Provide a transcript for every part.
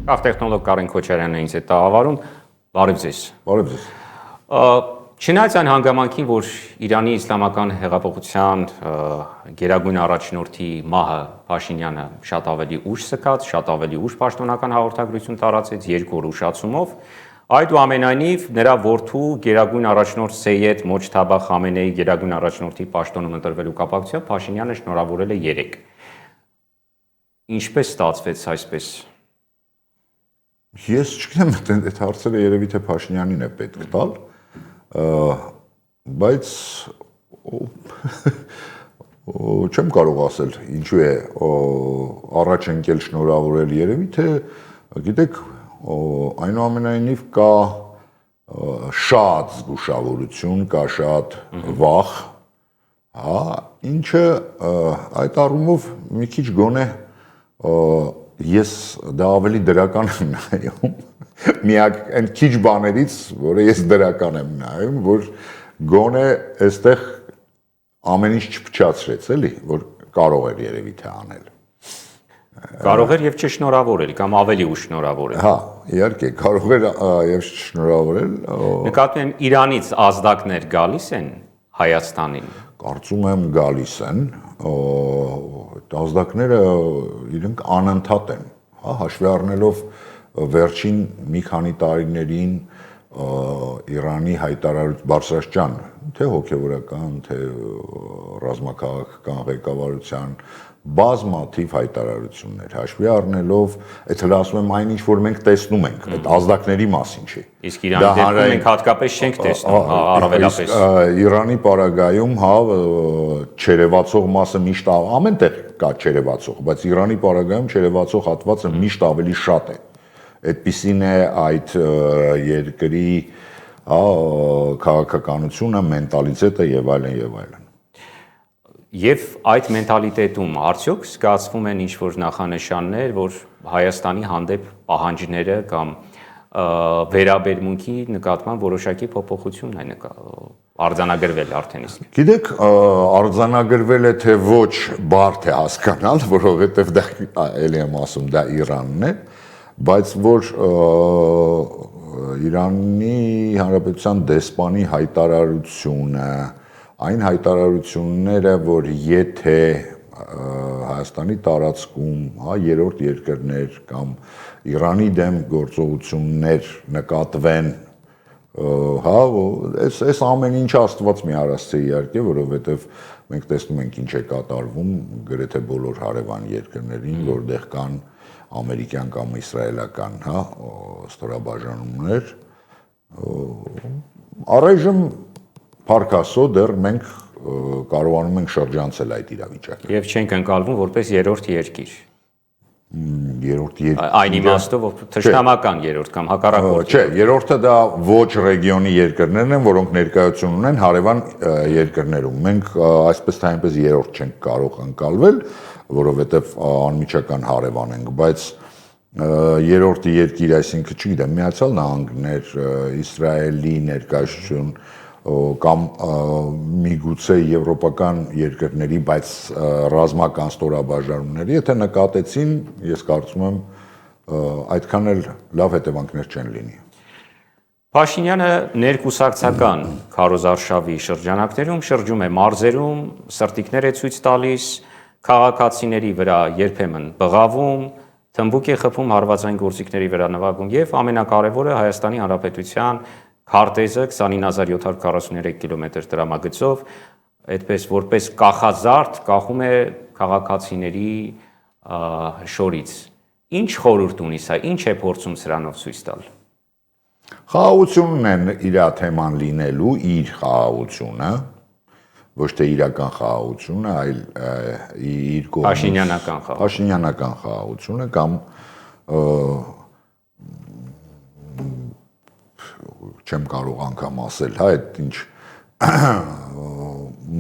Կախ տեխնոլոգ Կարեն Քոչարյանն է ինձ հետ տաղավարում, բարև ձեզ։ Բարև ձեզ։ Չնայած այն հանգամանքին, որ Իրանի Իսլամական հեղափոխության գերագույն առաջնորդի մահը Փաշինյանը շատ ավելի ուշ սկաց, շատ ավելի ուշ պաշտոնական հաղորդագրություն տարածեց երկու օր ուշացումով, այդուամենայնիվ նրա որդու գերագույն առաջնորդ Սեյեդ Մոջթաբա Խամենեի գերագույն առաջնորդի պաշտոնում ընտրվելու կապակցությամբ Փաշինյանը շնորհավորել է 3։ Ինչպես ստացվեց այսպես։ Ես չգիտեմ, այդ հարցերը երևի թե Փաշինյանին է պետք տալ, բայց չեմ կարող ասել ինչու է առաջ ընկել շնորհավորել երևի թե գիտեք այնուամենայնիվ կա շատ զգուշավորություն, կա շատ վախ, հա, ինչը այդ առումով մի քիչ գոնե ես դա ավելի դրական եմ նայում, միակ այն քիչ բաներից, որը ես դրական եմ նայում, որ գոնե այստեղ ամեն ինչ չփչացրեց, էլի, որ կարող էր երևի թե անել։ Կարող էր եւ չշնորհավորել կամ ավելի ուշ շնորհավորել։ Հա, իհարկե, կարող էր եւ չշնորհավորել։ Նկատում եմ Իրանից ազդակներ գալիս են Հայաստանին։ Կարծում եմ գալիս են, ազդակները իրենք անընդհատ են, հա, հաշվի առնելով վերջին մի քանի տարիներին Իրանի հայտարարություն բարձրաստիճան, թե հոգևորական, թե ռազմաքաղաքական ղեկավարության բազմաթիվ հայտարարություններ, հաշվի առնելով, այդ հլասում եմ այն ինչ որ մենք տեսնում ենք, այդ ազդակների մասին չի։ Իսկ Իրանի դեպքում մենք հատկապես չենք տեսնում, առավելապես։ Իրանի պարագայում, հա, չերևացող մասը միշտ ամեն տեղ կա չերևացող, բայց Իրանի պարագայում չերևացող հատվածը միշտ ավելի շատ է։ Այդպիսին է այդ երկրի քաղաքականությունը, մենտալիտետը եւ այլն եւ այլն։ Եվ այդ մենտալիտետում արդյոք զգացվում են ինչ-որ նախանշաններ, որ Հայաստանի հանդեպ պահանջները կամ վերաբերմունքի նկատմամբ որոշակի փոփոխություն է արձանագրվել արդեն իսկ։ Գիտեք, արձանագրվել է թե ոչ բարդ է հասկանալ, որովհետև դա էլի եմ ասում, դա Իրանն է, բայց որ Իրանի Հանրապետության դեսպանի հայտարարությունը, այն հայտարարությունները, որ եթե Հայաստանի տարածքում, հա, երրորդ երկրներ կամ Իրանի դեմ գործողություններ նկատվեն, հա, այս ամեն ինչ Աստված մի արասցե իհարկե, որովհետև մենք տեսնում ենք ինչ է կատարվում գրեթե բոլոր հարևան երկրներին, որտեղ կան ամերիկյան կամ իսրայելական, հա, ստորաբաժանումներ, առայժմ Փառք Աստծո դեռ մենք կարողանում ենք շրջանցել այդ իրավիճակը։ Եվ չենք ընկալվում որպես երրորդ երկիր։ Երրորդ երկիր։ Այն իմաստով, որ թշնամական երրորդ կամ հակառակորդ։ Չէ, երրորդը դա ոչ ռեգիոնի երկրներն են, որոնք ներկայություն ունեն հարևան երկրներում։ Մենք այսպես թե այնպես երրորդ չենք կարող ընկալվել, որովհետև անմիջական հարևան ենք, բայց երրորդ երկիր, այսինքն, չգիտեմ, Միացյալ Նահանգներ, Իսրայելի ներկայություն կամ միգուցե եվրոպական երկրների, բայց ռազմական ստորաբաժանումների, եթե նկատեցին, ես կարծում եմ, այդքան էլ լավ հետևանքներ չեն լինի։ Փաշինյանը ներկուսակցական քարոզարշավի շրջանակներում շրջում է մարզերում, սրտիկներ է ցույց տալիս, քաղաքացիների վրա երբեմն բղավում, թմբուկ է խփում հարվածային գործիքների վրա նվագում եւ ամենակարևորը Հայաստանի Հանրապետության քարտեզը 29743 կիլոմետր տրամագծով այդպես որպես կախազարդ կախում է քաղաքացիների շորից։ Ինչ խորհուրդ ունի սա, ինչ է փորձում սրանով ցույց տալ։ Խաղաղությունն են իր թեման լինելու, իր խաղաղությունը, ոչ թե իրական խաղաղությունը, այլ իր կողմից Փաշինյանական խաղաղությունը կամ չեմ կարող անգամ ասել, հա, այդ ինչ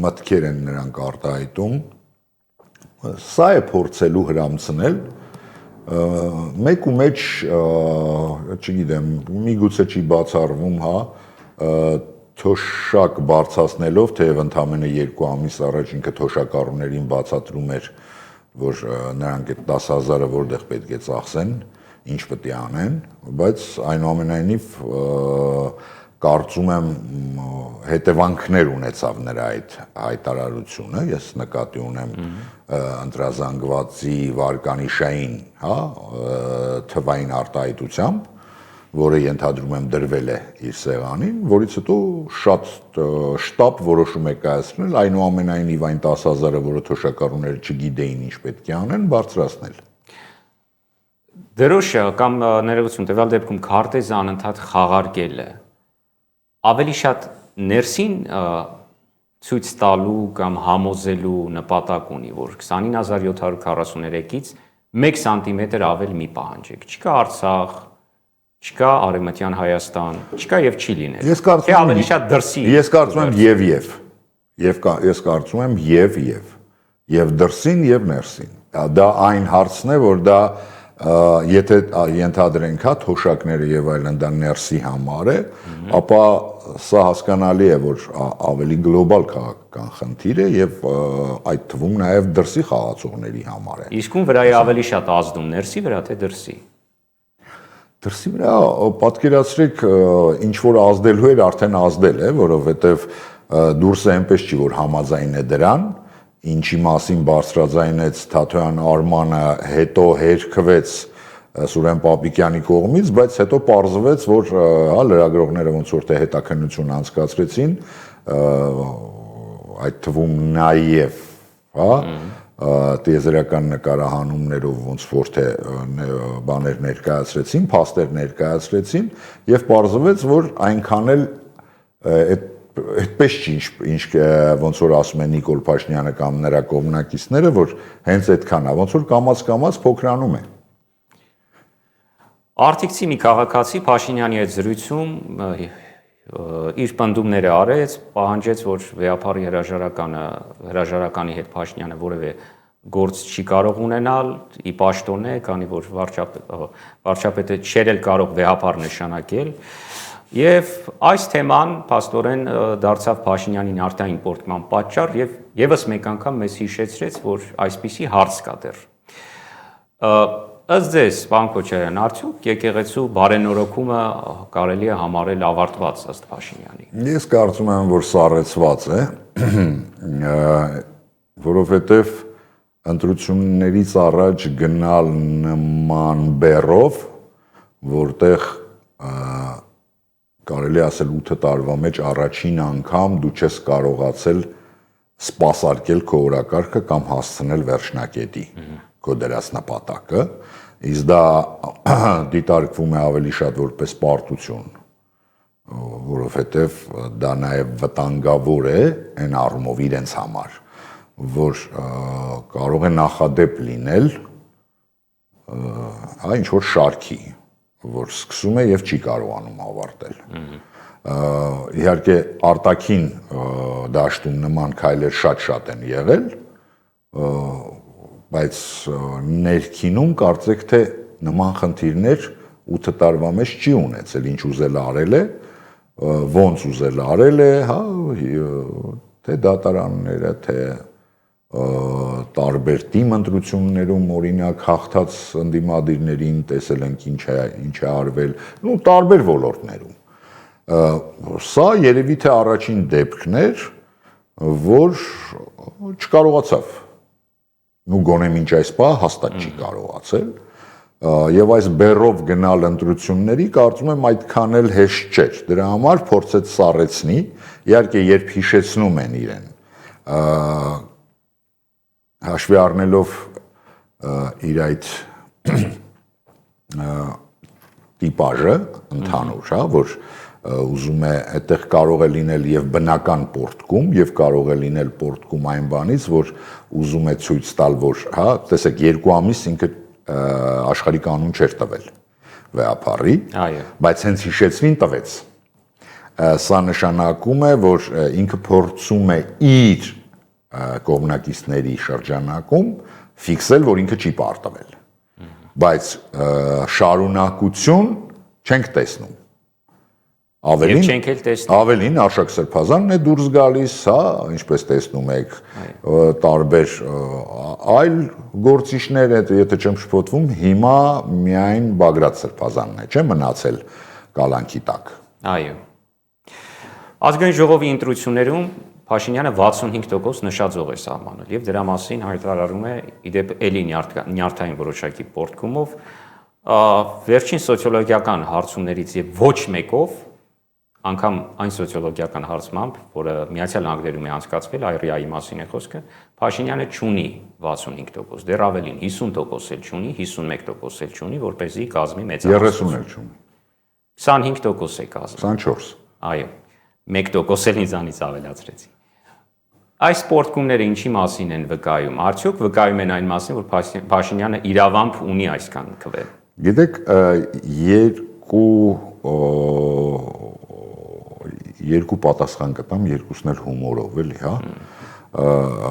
մտքեր են նրանք արտահայտում, սա է փորձելու հրամցնել մեկ ու մեջ, չգիտեմ, միգուցե չի բացառվում, հա, թոշակ բարձրացնելով, թեև ընդամենը 2 ամիս առաջ ինքը թոշակառուներին բացատրում էր, որ նրանք այդ 10,000-ը որտեղ պետք է ծախսեն, ինչ պետք է անեն, բայց այնուամենայնիվ կարծում եմ հետևանքներ ունեցավ նրա այդ հայտարարությունը, ես նկատի ունեմ ընտրազանգվածի վարկանիշային, հա, թվային արտահայտությամբ, որը ենթադրում եմ դրվել է իր սեղանին, որից հետո շատ շտապ որոշում է կայացնել, այնուամենայնիվ այն 10,000-ը, որը թոշակառուները չգիտեին ինչ պետք է անեն, բարձրացնել։ Դրոշը կամ ներողություն տվյալ դեպքում քարտեզը անընդհատ խաղարկելը ավելի շատ ներսին ցույց տալու կամ համոզելու նպատակ ունի, որ 29743-ից 1 սանտիմետր ավել մի պահանջեք։ Չկա Արցախ, չկա Արևմտյան Հայաստան, չկա եւ չի լինել։ Թե ավելի շատ դրսի։ Ես կարծում եմ ես կարծում եմ եւ դրսին եւ ներսին։ Դա այն հարցն է, որ դա եթե ենթադրենք, հա, թոշակները եւ այլն դա ներսի համար է, ապա սա հասկանալի է, որ ավելի գլոբալ քաղաքական խնդիր է եւ այդ թվում նաեւ դրսի խաղացողների համար է։ Իսկ ում վրա է ավելի շատ ազդում, ներսի վրա թե դրսի։ Դրսի վրա պատկերացրեք, ինչ որ ազդելու էր, արդեն ազդել է, որովհետեւ դուրսը այնպես չի, որ համաձայն է դրան, ինչի մասին բարձրաձայնեց Թաթոյան Արմանը, հետո հերքվեց Սուրեն Պապիկյանի կողմից, բայց հետո պարզվեց, որ հա լրագրողները ոնց որ թե հետաքննություն անցկացրեցին, այդ թվում նաև, հա, տիեզերական նկարահանումներով ոնց որ թե բաներ ներկայացրեցին, փաստեր ներկայացրեցին եւ պարզվեց, որ այնքան էլ այդպես չի, ինչ ոնց որ ասում է Նիկոլ Փաշինյանը կամ նրա կողմնակիցները, որ հենց այդքան է, ոնց որ կամաց փոքրանում է։ Արտիքցի մի քաղաքացի Փաշինյանի այդ զրույցում իր պնդումները արեց, պահանջեց, որ վեհապարի հրաժարականի հետ Փաշինյանը որևէ գործ չի կարող ունենալ, ի պաշտոն է, քանի որ վարչապետը չէր էլ կարող վեհապար նշանակել, եւ այս թեման փաստորեն դարձավ Փաշինյանին արտահային պորտման պատճառ եւ եւս մեկ անգամ մեզ հիշեցրեց, որ այսպիսի հարց կա դեռ։ Ըստ ձեզ, պարոն Քոչարյան, արդյոք եկեղեցու բարենորոգումը կարելի է համարել ավարտված ըստ Փաշինյանի։ Ես կարծում եմ, որ սառեցված է, որովհետև ընտրություններից առաջ գնալ նման բեռով, որտեղ կարելի ասել 8 տարվա մեջ առաջին անգամ դու չես կարողացել սպասարկել քո օրակարգը կամ հասցնել վերջնակետի քո դրած նպատակը, իսկ դա դիտարկվում է ավելի շատ որպես պարտություն, որովհետև դա նաև վտանգավոր է այն առումով իրենց համար, որ կարող է նախադեպ լինել ինչ որ շարքի, որ սկսում է եւ չի կարողանում ավարտել։ Իհարկե արտաքին դաշտում նման քայլեր շատ են եղել, բայց ներքինում կարծեք թե նման խնդիրներ 8 տարվա մեջ չի ունեցել, ինչ ուզել արել է, ոնց ուզել արել է, հա, թե դատարանները, թե տարբեր թիմ ընտրություններում օրինակ հաղթած ընդդիմադիրներին տեսել ենք ինչ է արվել, ու տարբեր ոլորտներում։ Սա երևի թե առաջին դեպքն էր, որ չկարողացավ։ Ու գոնե մինչ այս պահ հաստատ չի կարողացել, եւ այս բեռով գնալ ընտրությունների կարծում եմ այդքան էլ հեշտ չէր։ Դրա համար փորձեց սառեցնի, իհարկե երբ հիշեցնում են իրեն, հաշվի առնելով իր այդ տիպաժը ընդհանուր, հա, որ ուզում է այդտեղ կարող է լինել եւ բնական պորտկում եւ կարող է լինել պորտկում այն բանից, որ ուզում է ցույց տալ, որ հա, տեսեք 2 ամիս ինքը աշխարհի կանոն չէր տվել վեհապարի, բայց հենց հիշեցնին տվեց։ Սա նշանակում է, որ ինքը փորձում է իր կողմնակիցների շրջանակում ֆիքսել, որ ինքը չի պարտվել։ Բայց շարունակություն չենք տեսնում։ չենք էլ տեսնում։ Ավելին Արշակ Սրբազանն է դուրս գալիս, հա, ինչպես տեսնում եք, տարբեր այլ գործիչներ, եթե չեմ շփոթվում, հիմա միայն Բագրատ Սրբազանն է, չէ՞, մնացել կալանքի տակ։ Այո։ Ազգային ժողովի ընտրություններում Փաշինյանը 65% նշաձող է սահմանել եւ դրա մասին հայտարարում է իդեպ էլի նյարդային որոշակի պորտկումով վերջին սոցիոլոգիական հարցումներից եւ ոչ մեկով անգամ այն սոցիոլոգիական հարցմամբ, որը Միացյալ Նահանգներում է անցկացվել, Այրիայի մասին է խոսքը, Փաշինյանը չունի 65%, դեռ ավելին 50% էլ չունի, 51% էլ չունի, որպեսզի կազմի մեծահասություն։ 30 էլ չունի։ 25% է կազմում։ 24։ Այո, 1% էլ ինձանից ավելացրեցի։ Այս սպորտկումները ինչի մասին են վկայում։ Արդյոք վկայում են այն մասին, որ Փաշինյանը իրավամբ ունի այսքան քվե։ Գիտեք, երկու պատասխան կտամ, երկուսն էլ հումորով, էլի, հա։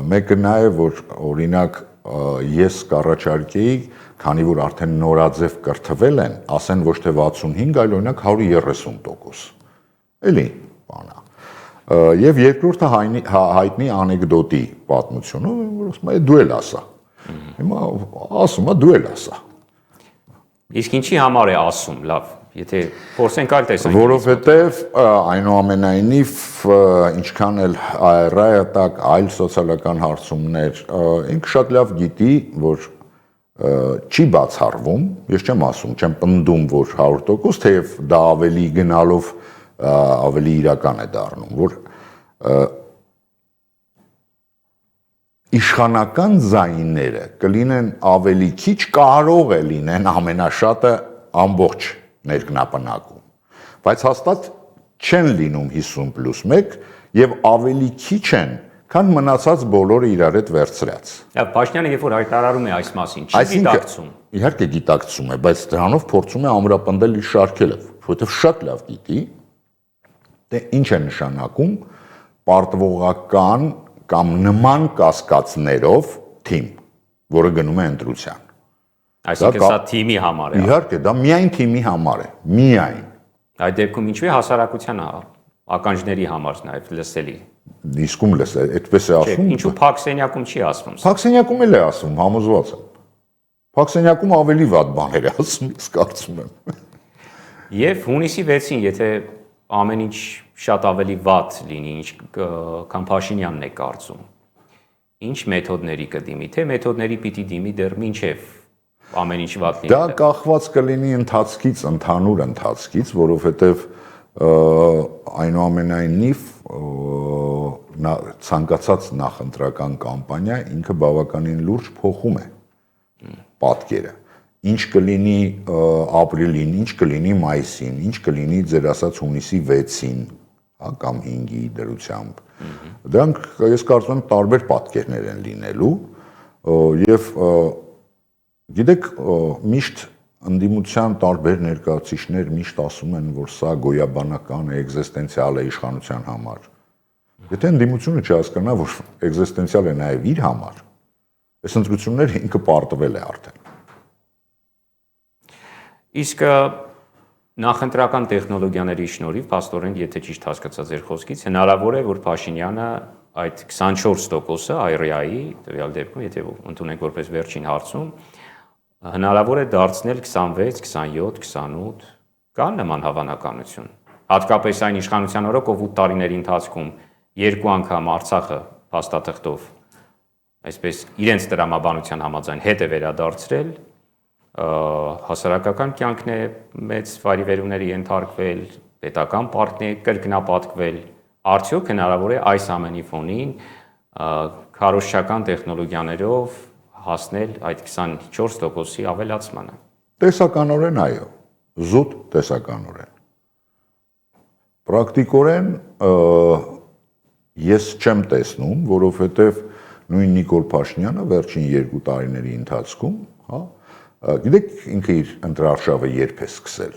Մեկը նա է, որ օրինակ ես կառաջարկեի, քանի որ արդեն նորաձև կրթվել են, ասեն ոչ թե 65, այլ օրինակ 130%։ Էլի, բանա։ Եվ երկրորդը հայտնի անեկդոտի պատմությունը, որ ասում է դու էլ ասա։ Հիմա ասում է դու էլ ասա։ Իսկ ինչի համար է ասում, լավ, եթե փորձենք այլ տեսանյութ։ Որովհետև այնուամենայնիվ ինչքան էլ այռայը տակ այլ սոցիալական հարցումներ, ինքը շատ լավ գիտի, որ չի բացառվում, ես չեմ ասում, չեմ պնդում, որ 100%, թեև դա ավելի գնալով ավելի իրական է դառնում, որ իշխանական ձայները կլինեն ավելի քիչ, կարող է լինեն ամենաշատը ամբողջ ներքնապնակում, բայց հաստատ չեն լինում 50+1 եւ ավելի քիչ են, քան մնացած բոլորը իրար հետ վերցրած։ Փաշինյանը երբ որ հայտարարում է այս մասին, չի գիտակցում։ Իհարկե գիտակցում է, բայց դրանով փորձում է ամրապնդել իր շարքերը, որովհետեւ շատ լավ գիտի, թե ինչ է նշանակում պարտվողական կամ նման կասկածներով թիմ, որը գնում է ընտրության։ Այսինքն սա թիմի համար է։ Իհարկե, դա միայն թիմի համար է, միայն։ Այդ դեպքում ինչու է հասարակության ականջների համար նաև լսելի։ Իսկում լսել, այդպես է ասում։ Ինչու Փակսենյակում չի ասվում։ Փակսենյակում էլ է ասում, համոզված եմ։ Փակսենյակում ավելի վատ բաներ է ասում, ես կարծում եմ։ Եվ հունիսի 6-ին, եթե ամեն ինչ շատ ավելի վատ լինի, քան Փաշինյանն է կարծում, ինչ մեթոդների կդիմի, թե մեթոդների պիտի դիմի դեռ մինչև ամեն ինչ վատ լինի։ Դա կախված կլինի ընթացքից, ընդհանուր ընթացքից, որովհետև այնուամենայնիվ ցանկացած նախընտրական կամպանիա ինքը բավականին լուրջ փոխում է պատկերը։ Ինչ կլինի ապրիլին, ինչ կլինի մայիսին, ինչ կլինի ձեր ասած հունիսի 6-ին, հա, կամ 5-ի դրությամբ։ Դրանք ես կարծում եմ տարբեր պատկերներ են լինելու եւ գիտեք, միշտ ընդդիմության տարբեր ներկայացուցիչներ միշտ ասում են, որ սա գոյաբանական է, էգզիստենցիալ է իշխանության համար։ Եթե ընդդիմությունը չհասկանա, որ էգզիստենցիալ է նաեւ իր համար, այս ընտրությունները ինքը պարտվել է արդեն։ Իսկ նախընտրական տեխնոլոգիաների շնորհիվ, փաստորեն, եթե ճիշտ հասկացա ձեր խոսքից, հնարավոր է, որ Փաշինյանը այդ 24%-ը Այրիայի տվյալ դեպքում, եթե ընդունենք որպես վերջին հարցում, հնարավոր է դարձնել 26, 27, 28, կան նման հավանականություն։ Հատկապես այն իշխանության օրոք, ով 8 տարիների ընթացքում 2 անգամ Արցախը փաստաթղթով, այսպես իրենց տրամաբանության համաձայն հետ է վերադարձրել, հասարակական կյանքն է մեծ վարիվերումների ենթարկվել, պետական պարտքն է կրկնապատկվել, արդյոք հնարավոր է այս ամենի ֆոնին քարոզչական տեխնոլոգիաներով հասնել այդ 24%-ի ավելացմանը։ Տեսականորեն այո, զուտ տեսականորեն։ Պրակտիկորեն ես չեմ տեսնում, որովհետև նույն Նիկոլ Փաշինյանը վերջին 2 տարիների ընթացքում, հա, գիտեք ինքը իր ընտրարշավը երբ է սկսել։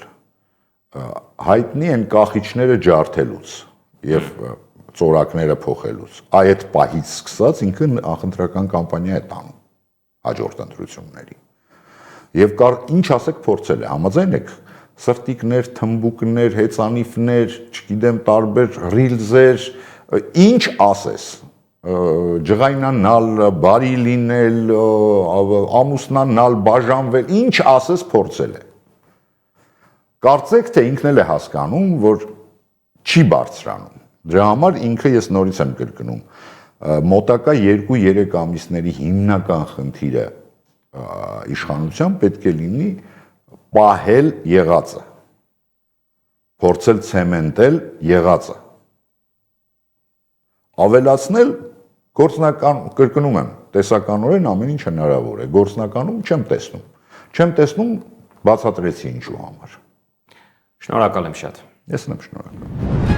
Հայտնի են կախիչները ջարդելուց եւ ծորակները փոխելուց։ Այդ պահից սկսած ինքը նախընտրական կամպանիա է տանում հաջորդ ընտրությունների։ Եվ ինչ ասեք փորձել է, համաձայն եք, սրտիկներ, թմբուկներ, հեծանիվներ, չգիտեմ, տարբեր ռիլզեր, ինչ ասես, ջղայնանալ, բարի լինել, ամուսնանալ, բաժանվել, ինչ ասես փորձել է։ Կարծեք, թե ինքն էլ է հասկանում, որ չի բարձրանում։ Դրա համար ինքը ես նորից եմ կրկնում, մոտակա 2-3 ամիսների հիմնական խնդիրը իշխանության պետք է լինի պահել եղածը, փորձել ցեմենտել եղածը, ավելացնել գործնական, կրկնում եմ, տեսականորեն ամեն ինչ հնարավոր է, գործնականում չեմ տեսնում, բացատրեցի ինչու համար։ Շնորհակալ եմ շատ։ Ես եմ շնորհակալ։